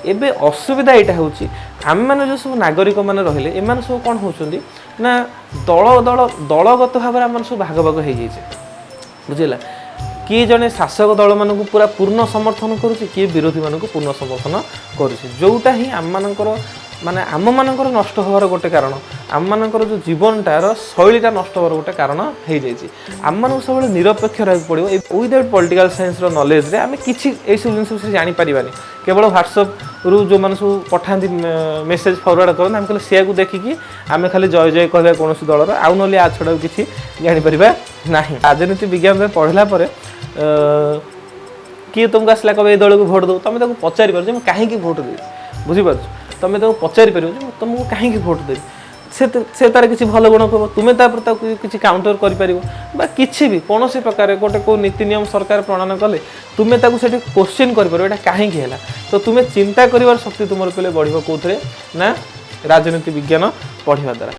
एबे असुविधा यहाँ हूँ आम मैंने जो सब नागरिक मैंने रहिले एम सब कौन होती ना दल दल दलगत भाव में आम सब भाग भाग हो जाए बुझेगा किए जड़े शासक दल मानक पूरा पूर्ण समर्थन करुच्ची किए विरोधी मानक पूर्ण समर्थन करुटा ही आम मानकर माने आम मानकर नष्ट होवार गोटे कारण आम मानकर जो जीवनटार शैलीटा नष्ट होवार गोटे कारण हो जाए आम मानक सब निरपेक्ष रहा पड़ो विदाउट पॉलिटिकल साइंस रो नॉलेज रे आम किसी सब जिन जानी पारिबानी केवल व्हाट्सएप रु जो मैंने सब पठाती मेसेज फरवर्ड करते आम कहले सी को देखिकी आम खाली जय जय कहवा कौन दलर आउ ना आ छड़ा किसी जापर ना राजनीति विज्ञान में पढ़ला किए तुमको आसला कब ये दल को भोट दो तुम पचारि पार कहीं भोट दे बुझीपार तुम पचारि पार तुमको कहीं भोट देवी से तार किसी भल गुण कह तुम्हें किसी काउंटर कर किसी भी कौन प्रकार गोटे को नीति नियम सरकार प्रणयन कले तुम्हें क्वेश्चन कर कहीं तो तुम्हें चिंता कर शक्ति तुम पे बढ़ कौन ना राजनीति विज्ञान पढ़ा द्वारा।